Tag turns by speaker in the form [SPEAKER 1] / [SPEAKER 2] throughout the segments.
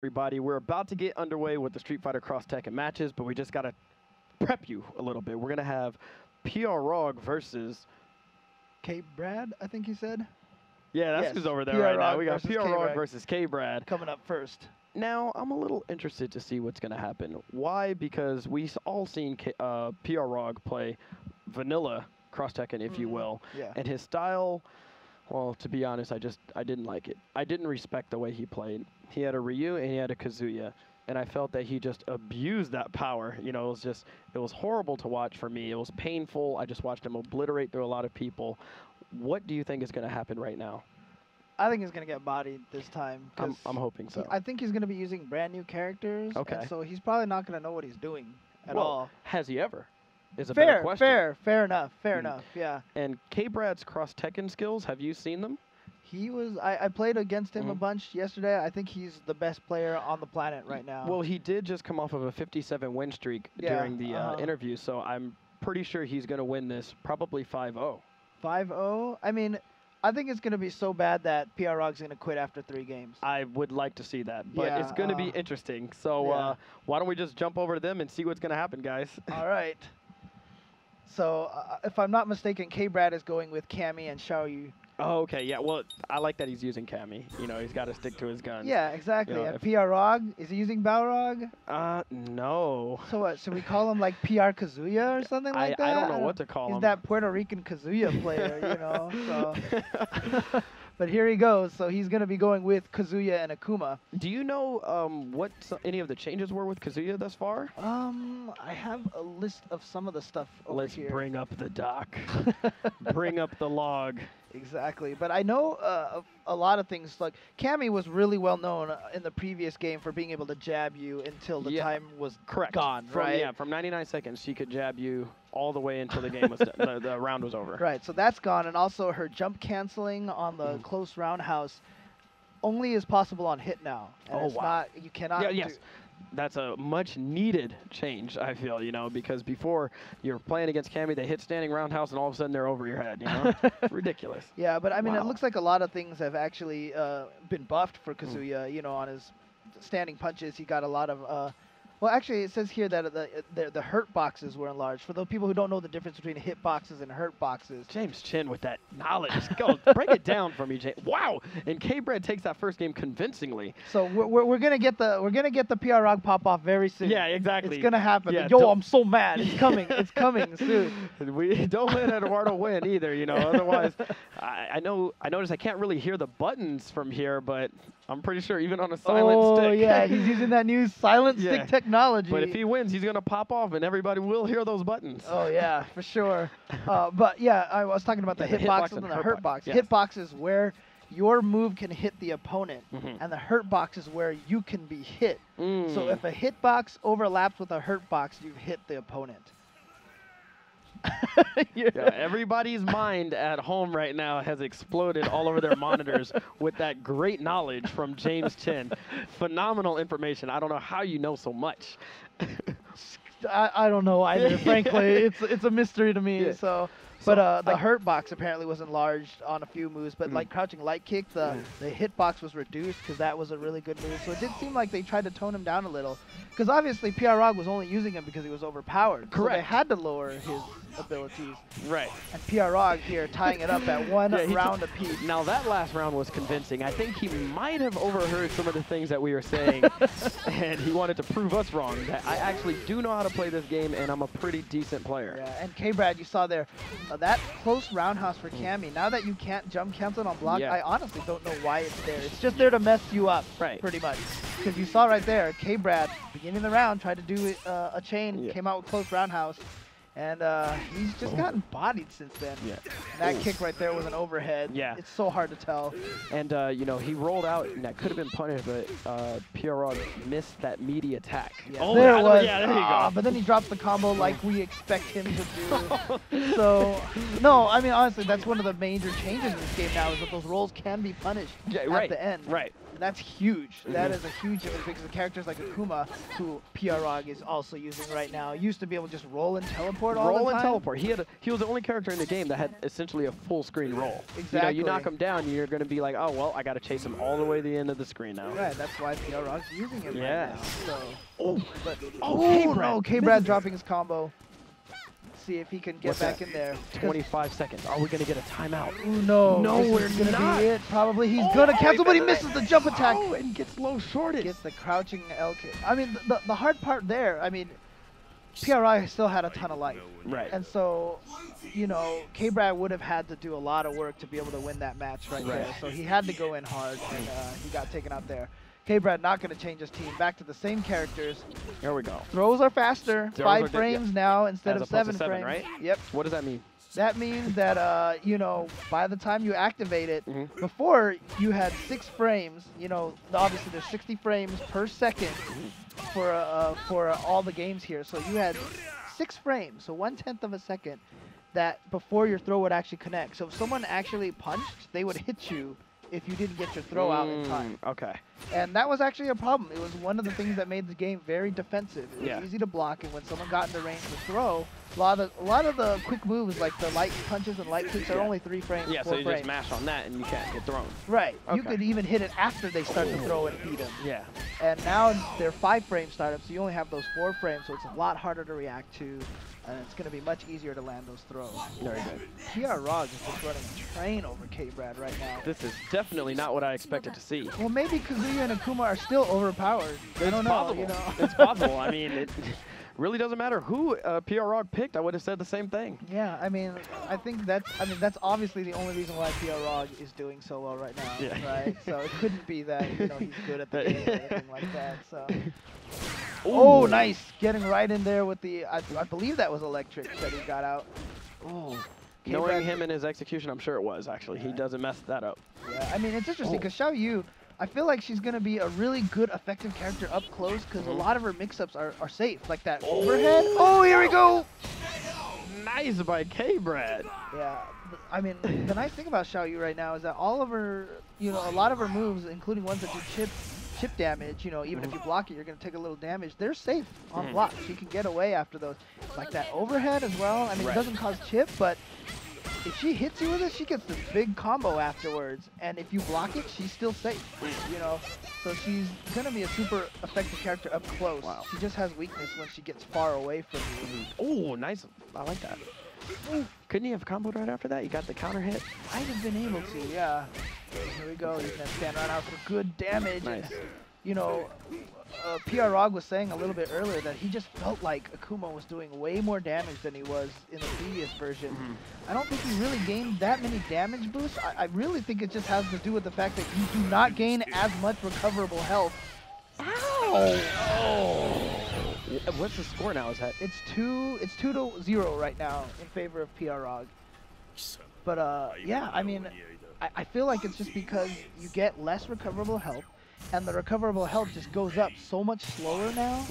[SPEAKER 1] everybody. We're about to get underway with the Street Fighter Cross Tekken matches, but we just got to prep you a little bit. We're going to have PROG versus...
[SPEAKER 2] Kbrad, I think you said?
[SPEAKER 1] Yeah, that's
[SPEAKER 2] yes.
[SPEAKER 1] who's over there
[SPEAKER 2] PROG
[SPEAKER 1] right now. We got
[SPEAKER 2] versus
[SPEAKER 1] PROG versus Kbrad.
[SPEAKER 2] Coming up first.
[SPEAKER 1] Now, I'm a little interested to see what's going to happen. Why? Because we've all seen PROG play vanilla Cross Tekken, if you will.
[SPEAKER 2] Yeah.
[SPEAKER 1] And his style... Well, to be honest, I didn't like it. I didn't respect the way he played. He had a Ryu and he had a Kazuya, and I felt that he just abused that power. You know, it was horrible to watch for me. It was painful. I just watched him obliterate through a lot of people. What do you think is going to happen right now?
[SPEAKER 2] I think he's going to get bodied this time.
[SPEAKER 1] I'm hoping so.
[SPEAKER 2] I think he's going to be using brand new characters.
[SPEAKER 1] Okay.
[SPEAKER 2] So he's probably not going to know what he's doing at all.
[SPEAKER 1] Has he ever? Is a better question.
[SPEAKER 2] Fair enough, yeah.
[SPEAKER 1] And Kbrad's Cross Tekken skills, have you seen them?
[SPEAKER 2] I played against him a bunch yesterday. I think he's the best player on the planet right now.
[SPEAKER 1] Well, he did just come off of a 57 win streak during the interview, so I'm pretty sure he's going to win this, probably 5-0.
[SPEAKER 2] 5-0? I mean, I think it's going to be so bad that PROG's going to quit after 3 games.
[SPEAKER 1] I would like to see that, but it's going to be interesting. So why don't we just jump over to them and see what's going to happen, guys?
[SPEAKER 2] All right. So, if I'm not mistaken, Kbrad is going with Cammy and Xiaoyu.
[SPEAKER 1] Oh, okay, yeah. Well, I like that he's using Cammy. You know, he's got to stick to his guns.
[SPEAKER 2] Yeah, exactly.
[SPEAKER 1] You know,
[SPEAKER 2] and PROG, is he using Balrog?
[SPEAKER 1] No.
[SPEAKER 2] So what, should we call him like PR Kazuya or something like that?
[SPEAKER 1] I don't know what to call him.
[SPEAKER 2] He's that Puerto Rican Kazuya player, you know, so. But here he goes. So he's going to be going with Kazuya and Akuma.
[SPEAKER 1] Do you know what any of the changes were with Kazuya thus far?
[SPEAKER 2] I have a list of some of the stuff over here.
[SPEAKER 1] Let's bring up the doc. Bring up the log.
[SPEAKER 2] Exactly. But I know a lot of things. Like, Cammy was really well known in the previous game for being able to jab you until the time was gone, right?
[SPEAKER 1] Yeah, from 99 seconds, she could jab you all the way until the game was the round was over.
[SPEAKER 2] Right, so that's gone. And also her jump canceling on the close roundhouse only is possible on hit now. And it's not, you cannot
[SPEAKER 1] yes. That's a much needed change, I feel, you know, because before you're playing against Cammy, they hit standing roundhouse and all of a sudden they're over your head, you know? Ridiculous.
[SPEAKER 2] Yeah, but I mean, it looks like a lot of things have actually been buffed for Kazuya, you know, on his standing punches. He got a lot of, well, actually, it says here that the hurt boxes were enlarged. For those people who don't know the difference between hit boxes and hurt boxes.
[SPEAKER 1] James Chin with that knowledge. Go, break it down for me, James. Wow! And Kbrad takes that first game convincingly.
[SPEAKER 2] So we're gonna get the PROG pop off very soon.
[SPEAKER 1] Yeah, exactly.
[SPEAKER 2] It's gonna happen.
[SPEAKER 1] Yeah,
[SPEAKER 2] Yo, I'm so mad. It's coming. It's coming soon.
[SPEAKER 1] We don't let Eduardo win either, you know. Otherwise, I noticed I can't really hear the buttons from here, but I'm pretty sure even on a silent stick.
[SPEAKER 2] Oh yeah, he's using that new silent stick technology.
[SPEAKER 1] But if he wins, he's gonna pop off, and everybody will hear those buttons.
[SPEAKER 2] Oh yeah, for sure. But yeah, I was talking about the hitbox and the hurt box.
[SPEAKER 1] Yes.
[SPEAKER 2] Hitbox is where your move can hit the opponent, and the hurt box is where you can be hit. So if a hitbox overlaps with a hurt box, you've hit the opponent.
[SPEAKER 1] Everybody's mind at home right now has exploded all over their monitors with that great knowledge from James Chin. Phenomenal information. I don't know how you know so much.
[SPEAKER 2] I don't know either, frankly. It's a mystery to me. But the hurt box apparently was enlarged on a few moves. But like crouching light kick, the hitbox was reduced because that was a really good move. So it did seem like they tried to tone him down a little. Because obviously PROG was only using him because he was overpowered.
[SPEAKER 1] Correct.
[SPEAKER 2] So they had to lower his abilities.
[SPEAKER 1] Right.
[SPEAKER 2] And PROG here tying it up at one round apiece.
[SPEAKER 1] Now that last round was convincing. I think he might have overheard some of the things that we were saying. And he wanted to prove us wrong. That I actually do know how to play this game and I'm a pretty decent player.
[SPEAKER 2] Yeah, and Kbrad, you saw there, that close roundhouse for Cammy. Now that you can't jump cancel on block, I honestly don't know why it's there. It's just there to mess you up, pretty much. Because you saw right there, Kbrad, beginning of the round, tried to do a chain, came out with close roundhouse, and he's just gotten bodied since then. Yeah. And that kick right there was an overhead. Yeah. It's so hard to tell.
[SPEAKER 1] And, you know, he rolled out, and that could have been punished, but PROG missed that meaty attack.
[SPEAKER 2] Yeah. Oh, there it was. Yeah, there you go. But then he drops the combo like we expect him to do. So, no, I mean, honestly, that's one of the major changes in this game now is that those rolls can be punished at the end.
[SPEAKER 1] Right.
[SPEAKER 2] that's huge. That is a huge difference because the characters like Akuma, who Kbrad is also using right now, used to be able to just roll and teleport all the time.
[SPEAKER 1] Roll and teleport. He was the only character in the game that had essentially a full screen roll.
[SPEAKER 2] Exactly.
[SPEAKER 1] You know, you knock him down, you're going to be like, oh, well, I got to chase him all the way to the end of the screen now.
[SPEAKER 2] Right, that's why Kbrad's using it right now. So, Kbrad dropping his combo. See if he can get back in there.
[SPEAKER 1] 25 seconds. Are we going to get a timeout?
[SPEAKER 2] Ooh, no.
[SPEAKER 1] No, we're
[SPEAKER 2] going to
[SPEAKER 1] not.
[SPEAKER 2] be it. Probably he's going to cancel, but he misses the jump attack.
[SPEAKER 1] Oh, and gets low shorted.
[SPEAKER 2] Gets the crouching L kick. I mean, the hard part there, I mean, Kbrad still had a ton of life.
[SPEAKER 1] Right.
[SPEAKER 2] And so, you know, Kbrad would have had to do a lot of work to be able to win that match right there. So he had to go in hard, and he got taken out there. Kbrad not going to change his team. Back to the same characters.
[SPEAKER 1] Here we go.
[SPEAKER 2] Throws are faster.
[SPEAKER 1] Throws
[SPEAKER 2] 5
[SPEAKER 1] are
[SPEAKER 2] frames now instead of 7 frames.
[SPEAKER 1] Right?
[SPEAKER 2] Yep.
[SPEAKER 1] What does that mean?
[SPEAKER 2] That means that, you know, by the time you activate it, before you had 6 frames, you know, obviously there's 60 frames per second for all the games here. So you had 6 frames, so 1/10 of a second, that before your throw would actually connect. So if someone actually punched, they would hit you if you didn't get your throw out in time.
[SPEAKER 1] Okay.
[SPEAKER 2] And that was actually a problem. It was one of the things that made the game very defensive. It was easy to block, and when someone got into range to throw, a lot of the quick moves, like the light punches and light kicks, are only 3 frames, 4
[SPEAKER 1] so you
[SPEAKER 2] frames.
[SPEAKER 1] just mash on that and you can't get thrown.
[SPEAKER 2] Right.
[SPEAKER 1] Okay.
[SPEAKER 2] You could even hit it after they start to throw and beat them.
[SPEAKER 1] Yeah.
[SPEAKER 2] And now they're 5 frame startups, so you only have those 4 frames, so it's a lot harder to react to, and it's going to be much easier to land those throws.
[SPEAKER 1] Very good.
[SPEAKER 2] Kbrad is just running a train over Kbrad right now.
[SPEAKER 1] This is definitely not what I expected to see.
[SPEAKER 2] Well, maybe Kazuya and Akuma are still overpowered. I don't know.
[SPEAKER 1] Possible.
[SPEAKER 2] You know?
[SPEAKER 1] It's possible. I mean, it really doesn't matter who Kbrad picked. I would have said the same thing.
[SPEAKER 2] Yeah, I mean, I think that's obviously the only reason why Kbrad is doing so well right now, right? So it couldn't be that, you know, he's good at the game or anything like that. So. Oh, nice! Getting right in there with the, I believe that was electric that he got out.
[SPEAKER 1] Oh. Knowing him and his execution, I'm sure it was, actually. He doesn't mess that up.
[SPEAKER 2] Yeah, I mean, it's interesting because Xiao Yu, I feel like she's going to be a really good, effective character up close because a lot of her mix-ups are safe. Like that overhead. Oh, here we go!
[SPEAKER 1] Nice by Kbrad.
[SPEAKER 2] Yeah, I mean, the nice thing about Xiao Yu right now is that all of her, you know, a lot of her moves, including ones that do chip damage, you know, even if you block it, you're going to take a little damage. They're safe on block. She can get away after those. Like that overhead as well. I mean, it doesn't cause chip, but if she hits you with it, she gets this big combo afterwards. And if you block it, she's still safe, you know. So she's going to be a super effective character up close. Wow. She just has weakness when she gets far away from you.
[SPEAKER 1] Oh, nice. I like that. Ooh. Couldn't he have comboed right after that? You got the counter hit?
[SPEAKER 2] I'd have been able to, yeah. Here we go. He's going to stand right out for good damage.
[SPEAKER 1] Nice.
[SPEAKER 2] And, you know, Kbrad was saying a little bit earlier that he just felt like Akuma was doing way more damage than he was in the previous version. I don't think he really gained that many damage boosts. I really think it just has to do with the fact that you do not gain as much recoverable health. Ow! Oh!
[SPEAKER 1] What's the score now? Is that?
[SPEAKER 2] It's 2-0 right now in favor of Kbrad. But yeah, I mean, I feel like it's just because you get less recoverable health, and the recoverable health just goes up so much slower now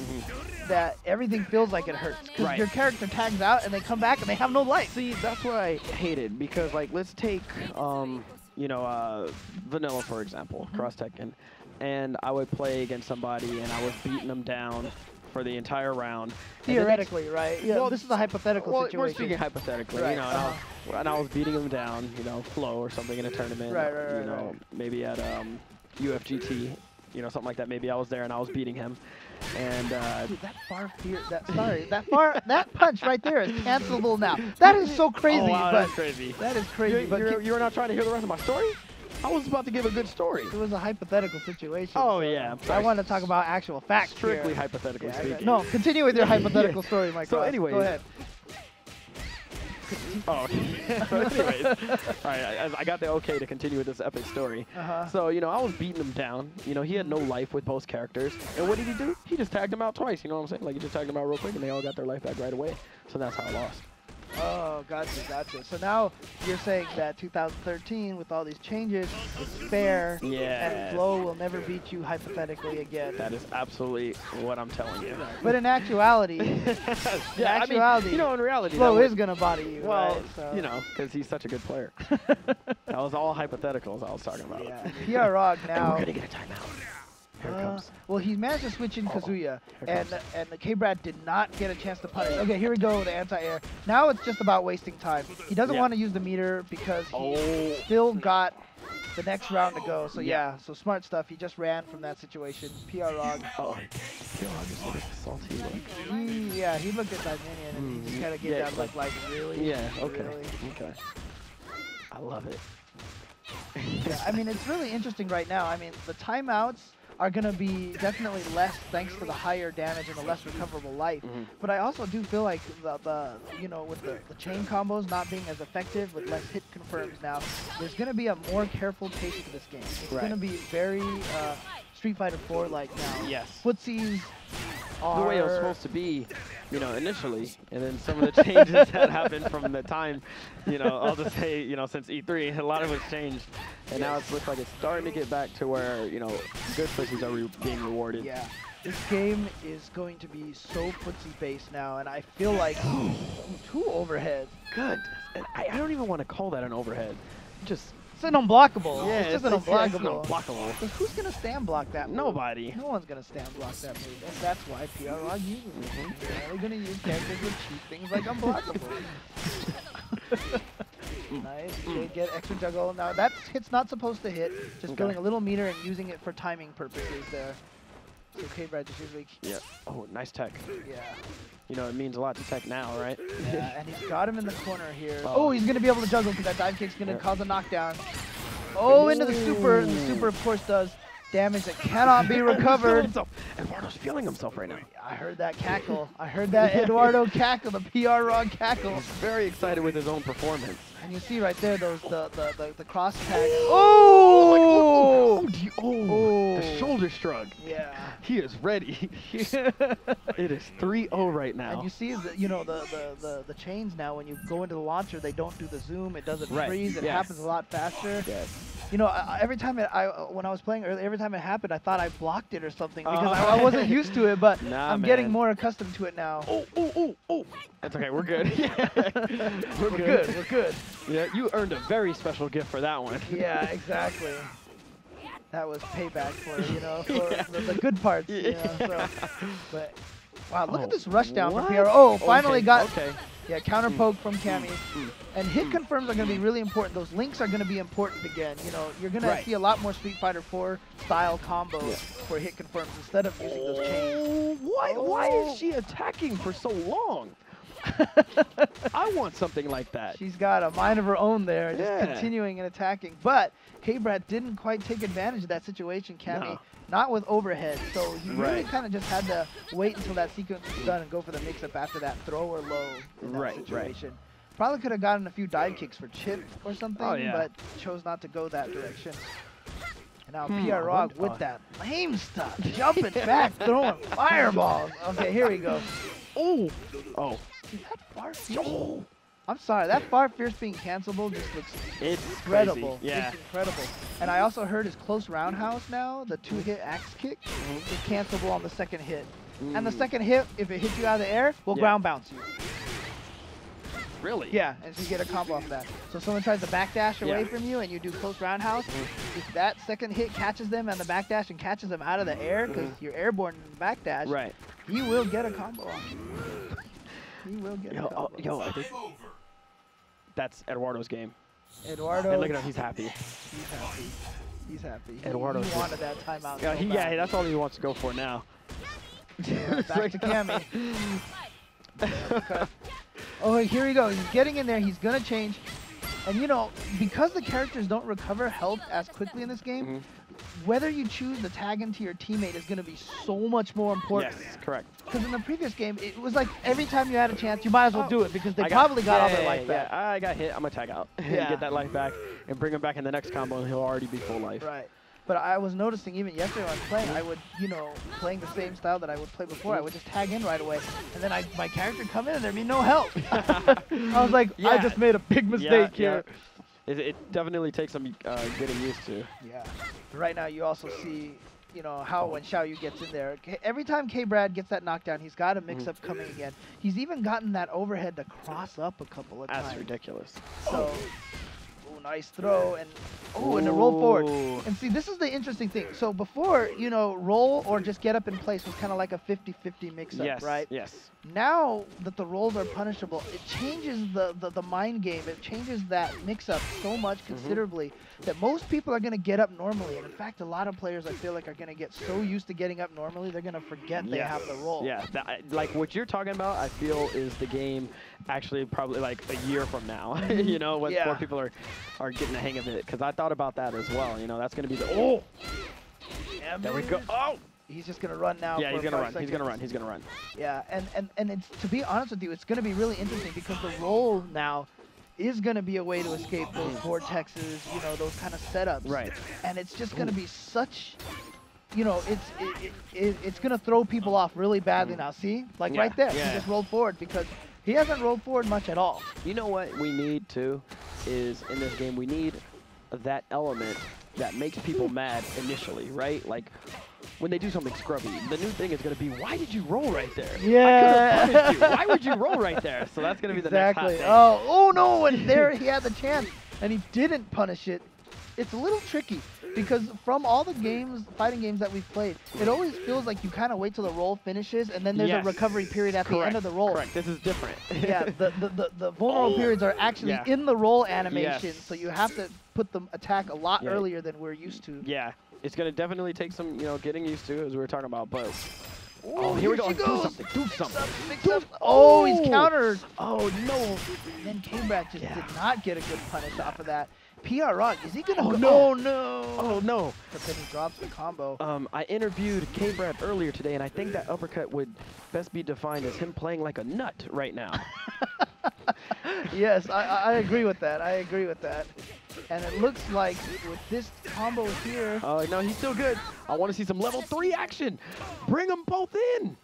[SPEAKER 2] that everything feels like it hurts. Because your character tags out and they come back and they have no life.
[SPEAKER 1] See, that's what I hated because, like, let's take, you know, Vanilla, for example, Cross Tekken, and I would play against somebody and I was beating them down for the entire round.
[SPEAKER 2] Theoretically, right? Yeah, well, this is a hypothetical situation.
[SPEAKER 1] We're speaking hypothetically, you know, and I was beating them down, you know, flow or something in a tournament, you know, maybe at UFGT, you know, something like that. Maybe I was there and I was beating him, and
[SPEAKER 2] dude, that punch right there is cancelable now. That is so crazy.
[SPEAKER 1] Oh, wow, that's crazy.
[SPEAKER 2] That is crazy.
[SPEAKER 1] You're not trying to hear the rest of my story? I was about to give a good story.
[SPEAKER 2] It was a hypothetical situation.
[SPEAKER 1] Oh,
[SPEAKER 2] so
[SPEAKER 1] yeah.
[SPEAKER 2] I want to talk about actual facts.
[SPEAKER 1] Strictly hypothetically speaking.
[SPEAKER 2] No, continue with your hypothetical story, Mike.
[SPEAKER 1] So anyways.
[SPEAKER 2] Go ahead.
[SPEAKER 1] Oh, so anyways, all right, I got the okay to continue with this epic story. So, you know, I was beating him down. You know, he had no life with both characters. And what did he do? He just tagged him out twice, you know what I'm saying? Like, he just tagged him out real quick, and they all got their life back right away. So that's how I lost.
[SPEAKER 2] Oh, gotcha. So now you're saying that 2013, with all these changes, it's fair, and Flow will never beat you hypothetically again.
[SPEAKER 1] That is absolutely what I'm telling you.
[SPEAKER 2] But in actuality,
[SPEAKER 1] I mean, you know, in reality,
[SPEAKER 2] Flow is going to body you.
[SPEAKER 1] Well,
[SPEAKER 2] right? So.
[SPEAKER 1] you know, because he's such a good player. That was all hypotheticals I was talking about.
[SPEAKER 2] Yeah. Prog now.
[SPEAKER 1] And we're going to get a timeout. Here it comes.
[SPEAKER 2] Well, he managed to switch in Kazuya, and the Kbrad did not get a chance to punish. Okay, here we go, the anti-air. Now it's just about wasting time. He doesn't want to use the meter because he still got the next round to go. So so smart stuff. He just ran from that situation. Prog.
[SPEAKER 1] Oh, Prog just looked at the salty look.
[SPEAKER 2] He looked at that minion and he just kind of gave that look like, really?
[SPEAKER 1] Yeah, okay.
[SPEAKER 2] Really?
[SPEAKER 1] Okay. I love it.
[SPEAKER 2] Yeah, I mean, it's really interesting right now. I mean, the timeouts are going to be definitely less thanks to the higher damage and the less recoverable life. But I also do feel like the you know, with the chain combos not being as effective with less hit confirms now, there's going to be a more careful pace to this game. It's going to be very Street Fighter 4 like now.
[SPEAKER 1] Yes.
[SPEAKER 2] Footsies are...
[SPEAKER 1] The way it was supposed to be, you know, initially, and then some of the changes that happened from the time, you know, I'll just say, you know, since E3, a lot of it's changed. And now it looks like it's starting to get back to where, you know, good footsies are being rewarded.
[SPEAKER 2] Yeah. This game is going to be so footsie-based now, and I feel like 2 overheads.
[SPEAKER 1] Good. And I don't even want to call that an overhead. Just...
[SPEAKER 2] It's an unblockable.
[SPEAKER 1] Yeah,
[SPEAKER 2] it's just an unblockable.
[SPEAKER 1] Unblockable.
[SPEAKER 2] Who's going to stand block that move?
[SPEAKER 1] Nobody.
[SPEAKER 2] No one's going to stand block that move. And that's why Prog uses it. They're only going to use characters with cheap things like unblockable. Nice. They get extra juggle. Now that hit's not supposed to hit. Just building a little meter and using it for timing purposes there. So Kbrad just usually...
[SPEAKER 1] Yeah. Oh, nice tech.
[SPEAKER 2] Yeah.
[SPEAKER 1] You know, it means a lot to tech now, right?
[SPEAKER 2] Yeah, and he's got him in the corner here. Oh, he's going to be able to juggle because that dive kick's going to cause a knockdown. Oh, into the super. And the super, of course, does damage that cannot be recovered.
[SPEAKER 1] Eduardo's feeling himself right now.
[SPEAKER 2] I heard that cackle. I heard that Eduardo cackle, the Prog cackle.
[SPEAKER 1] He's very excited with his own performance.
[SPEAKER 2] And you see right there those the cross tags. Oh!
[SPEAKER 1] The shoulder shrug.
[SPEAKER 2] Yeah.
[SPEAKER 1] He is ready. It is 3-0 right now.
[SPEAKER 2] And you see, you know, the chains now. When you go into the launcher, they don't do the zoom. It doesn't freeze. It happens a lot faster. You know, every time when I was playing earlier, every time it happened, I thought I blocked it or something because I wasn't used to it. But I'm getting more accustomed to it now.
[SPEAKER 1] Oh! That's okay. We're good.
[SPEAKER 2] We're good. We're good.
[SPEAKER 1] Yeah, you earned a very special gift for that one.
[SPEAKER 2] Yeah, exactly. That was payback for, you know, for the good parts. You know, so. But wow, look at this rush down from Pierre. Oh, finally got counter poke from Cammy. And hit confirms are going to be really important. Those links are going to be important again. You know, you're going to see a lot more Street Fighter 4 style combos for hit confirms instead of using those chains.
[SPEAKER 1] Why is she attacking for so long? I want something like that.
[SPEAKER 2] She's got a mind of her own there, just continuing and attacking. But Kbrad didn't quite take advantage of that situation, Cammy. Not with overhead, so he really kind of just had to wait until that sequence was done and go for the mix-up after that throw or low in that situation. Probably could have gotten a few dive kicks for chip or something, but chose not to go that direction. And now Prog with that lame stuff, jumping back, throwing fireballs. Okay, here we go.
[SPEAKER 1] Oh!
[SPEAKER 2] Is that far fierce? I'm sorry, that far fierce being cancelable just looks incredible.
[SPEAKER 1] Crazy. Yeah.
[SPEAKER 2] It's incredible. And I also heard his close roundhouse now, the 2-hit axe kick, is cancelable on the second hit. And the second hit, if it hits you out of the air, will ground bounce you.
[SPEAKER 1] Really?
[SPEAKER 2] Yeah, and so you get a combo off that. So if someone tries to backdash away from you and you do close roundhouse, if that second hit catches them on the backdash and catches them out of the air, because you're airborne in the backdash, he will get a combo off you. He will get a combo.
[SPEAKER 1] I think that's Eduardo's game.
[SPEAKER 2] Eduardo.
[SPEAKER 1] And look at him, he's happy.
[SPEAKER 2] He's happy. He's happy.
[SPEAKER 1] Eduardo
[SPEAKER 2] wanted that timeout.
[SPEAKER 1] Yeah, that's all he wants to go for now.
[SPEAKER 2] Back to Cammy. Oh, here we go. He's getting in there. He's going to change. And, you know, because the characters don't recover health as quickly in this game, whether you choose to tag into your teammate is going to be so much more important.
[SPEAKER 1] Yes, correct.
[SPEAKER 2] Because in the previous game, it was like every time you had a chance, you might as well do it because they probably got all their life back.
[SPEAKER 1] Yeah, I got hit. I'm going to tag out and get that life back and bring him back in the next combo and he'll already be full life.
[SPEAKER 2] Right. But I was noticing even yesterday when I was playing, I would, you know, playing the same style that I would play before, I would just tag in right away. And then my character would come in and there'd be no help. I was like, I just made a big mistake here.
[SPEAKER 1] It definitely takes some getting used to.
[SPEAKER 2] Yeah. Right now you also see, you know, how when Xiaoyu gets in there, every time Kbrad gets that knockdown, he's got a mix-up coming again. He's even gotten that overhead to cross up a couple of times.
[SPEAKER 1] That's ridiculous.
[SPEAKER 2] So, nice throw, and and a roll forward. And see, this is the interesting thing. So before, you know, roll or just get up in place was kind of like a 50-50 mix-up, right?
[SPEAKER 1] Yes.
[SPEAKER 2] Now that the rolls are punishable, it changes the mind game. It changes that mix-up so much considerably that most people are going to get up normally. And in fact, a lot of players, I feel like, are going to get so used to getting up normally, they're going to forget they have the roll.
[SPEAKER 1] Yeah, like what you're talking about, I feel is the game actually probably like a year from now, you know, when more people are getting the hang of it. Because I thought about that as well. You know, that's going to be the, there we go. Oh!
[SPEAKER 2] He's just going to run now.
[SPEAKER 1] Yeah, he's going to run. He's going to run. He's going to run.
[SPEAKER 2] Yeah, and it's, to be honest with you, it's going to be really interesting because the roll now is going to be a way to escape those vortexes, you know, those kind of setups.
[SPEAKER 1] Right.
[SPEAKER 2] And it's just going to be such, you know, it's going to throw people off really badly now. See? Like right there. He just rolled forward because he hasn't rolled forward much at all.
[SPEAKER 1] You know what we need, too, is in this game, we need that element that makes people mad initially, right? Like, when they do something scrubby, the new thing is going to be, why did you roll right there?
[SPEAKER 2] Yeah.
[SPEAKER 1] I could have punished you. Why would you roll right there? So that's going to be the next hot thing.
[SPEAKER 2] Oh no, and there he had the chance, and he didn't punish it. It's a little tricky, because from all the games, fighting games that we've played, it always feels like you kind of wait till the roll finishes, and then there's a recovery period at the end of the roll.
[SPEAKER 1] Correct. This is different.
[SPEAKER 2] Yeah, the vulnerable periods are actually in the roll animation, so you have to put the attack a lot earlier than we're used to.
[SPEAKER 1] Yeah. It's going to definitely take some, you know, getting used to, as we were talking about, but...
[SPEAKER 2] Oh, here we go.
[SPEAKER 1] Do something. Do something.
[SPEAKER 2] Oh, he's countered. Oh, no. And then Kbrad just did not get a good punish off of that. PR Rock, is he going to go?
[SPEAKER 1] No.
[SPEAKER 2] Oh, no.
[SPEAKER 1] Oh, no.
[SPEAKER 2] But then he drops the combo.
[SPEAKER 1] I interviewed Kbrad earlier today, and I think that uppercut would best be defined as him playing like a nut right now.
[SPEAKER 2] Yes, I agree with that. I agree with that. And it looks like with this combo here...
[SPEAKER 1] Oh, no, he's still good. I want to see some level 3 action. Bring them both in.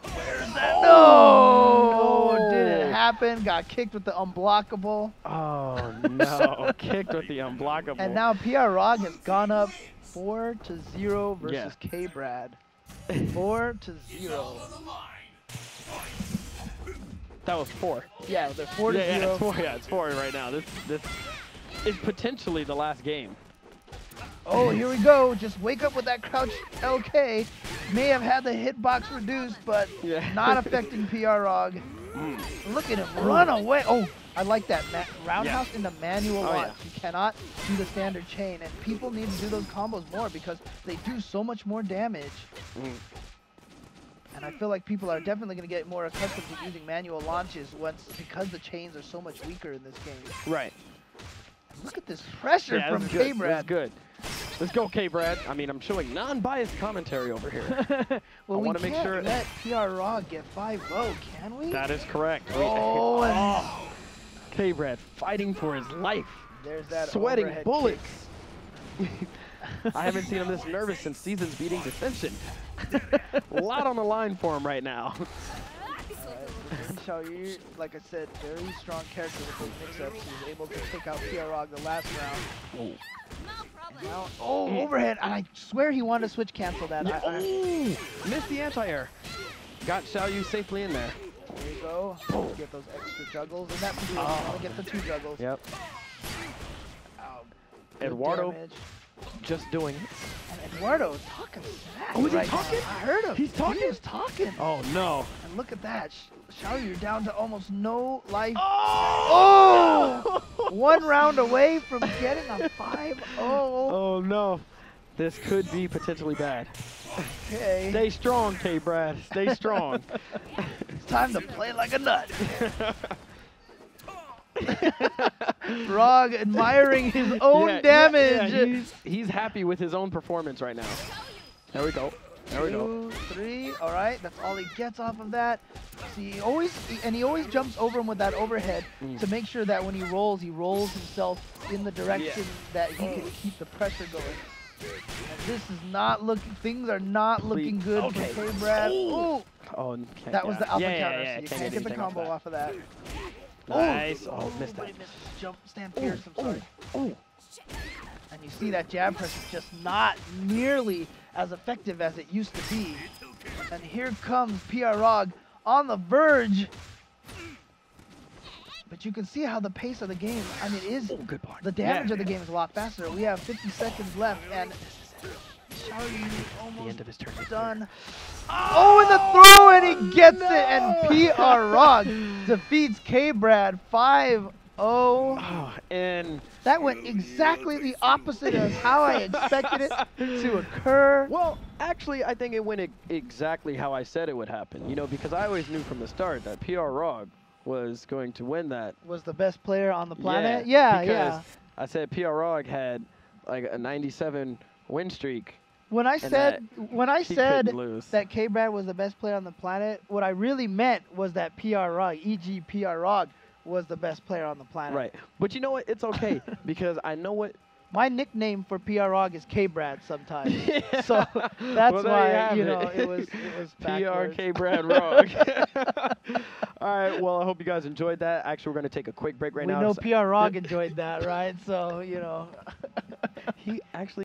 [SPEAKER 2] Where's that? No! Didn't happen. Got kicked with the unblockable.
[SPEAKER 1] Oh, no. Kicked with the unblockable.
[SPEAKER 2] And now PR Rog has gone up 4-0 versus Kbrad. 4-0.
[SPEAKER 1] That was 4.
[SPEAKER 2] Yeah, they're 4-0.
[SPEAKER 1] Yeah, it's 4. Yeah, it's 4 right now. This is potentially the last game.
[SPEAKER 2] Oh, here we go. Just wake up with that crouch LK. May have had the hitbox reduced, but not affecting PR Rog. Look at him run away. Oh, I like that. Roundhouse in the manual launch. You cannot do the standard chain, and people need to do those combos more because they do so much more damage. And I feel like people are definitely going to get more accustomed to using manual launches because the chains are so much weaker in this game.
[SPEAKER 1] Right.
[SPEAKER 2] And look at this pressure from Kbrad.
[SPEAKER 1] That's good. Let's go, Kbrad. I mean, I'm showing non-biased commentary over here.
[SPEAKER 2] Well, I want to make sure. We can't let PR Raw get 5-0, can we?
[SPEAKER 1] That is correct.
[SPEAKER 2] Oh,
[SPEAKER 1] Kbrad fighting for his life.
[SPEAKER 2] There's that
[SPEAKER 1] sweating bullets. I haven't seen him this nervous since seasons beating Dissension. A lot on the line for him right now.
[SPEAKER 2] Xiaoyu, like I said, very strong character with those mix-ups. He was able to take out Pierrog the last round. Now, overhead. And I swear he wanted to switch cancel that.
[SPEAKER 1] Yeah. Missed the anti-air. Got Xiaoyu safely in there.
[SPEAKER 2] There you go. Get those extra juggles. And that position, only get the 2 juggles.
[SPEAKER 1] Yep. Eduardo just doing it.
[SPEAKER 2] And Eduardo talking smack.
[SPEAKER 1] Oh, is he talking?
[SPEAKER 2] I heard him.
[SPEAKER 1] He's talking?
[SPEAKER 2] He was talking.
[SPEAKER 1] Oh, no.
[SPEAKER 2] And look at that. Xiaoyu, you're down to almost no life.
[SPEAKER 1] Oh!
[SPEAKER 2] 1 round away from getting a 5-0.
[SPEAKER 1] Oh, no. This could be potentially bad.
[SPEAKER 2] Okay.
[SPEAKER 1] Stay strong, Kbrad. Stay strong.
[SPEAKER 2] It's time to play like a nut. Rog admiring his own damage.
[SPEAKER 1] Yeah, he's happy with his own performance right now. There we go. There we go.
[SPEAKER 2] 2, 3. All right, that's all he gets off of that. See, he always jumps over him with that overhead to make sure that when he rolls himself in the direction that he can keep the pressure going. This is not looking. Things are not looking good for Kbrad.
[SPEAKER 1] Oh,
[SPEAKER 2] that was the alpha counter.
[SPEAKER 1] Yeah,
[SPEAKER 2] So you can't get the combo off of that.
[SPEAKER 1] Nice. Oh, missed
[SPEAKER 2] But
[SPEAKER 1] that.
[SPEAKER 2] he missed his jump stand pierce. I'm sorry.
[SPEAKER 1] Oh.
[SPEAKER 2] And you see that jab press is just not nearly as effective as it used to be. And here comes Kbrad on the verge. But you can see how the pace of the game, I mean, the damage of the game is a lot faster. We have 50 seconds left, and Xiaoyu almost
[SPEAKER 1] the end of his turn
[SPEAKER 2] done. Oh, and the throw, and he gets it, and Kbrad defeats Kbrad 5-0.
[SPEAKER 1] Oh, and
[SPEAKER 2] that went exactly the opposite of how I expected it to occur.
[SPEAKER 1] Well, actually, I think it went exactly how I said it would happen. You know, because I always knew from the start that Kbrad was going to win that.
[SPEAKER 2] Was the best player on the planet?
[SPEAKER 1] Yeah,
[SPEAKER 2] yeah.
[SPEAKER 1] I said Kbrad had like a 97 win streak.
[SPEAKER 2] When I said that
[SPEAKER 1] Kbrad
[SPEAKER 2] was the best player on the planet, what I really meant was that Kbrad was the best player on the planet.
[SPEAKER 1] Right. But you know what? It's okay because I know what.
[SPEAKER 2] My nickname for Kbrad is Kbrad sometimes. So that's why, you know, it was backwards.
[SPEAKER 1] Kbrad Rog. All right. Well, I hope you guys enjoyed that. Actually, we're going to take a quick break right now.
[SPEAKER 2] We know Kbrad enjoyed that, right? So, you know.
[SPEAKER 1] He actually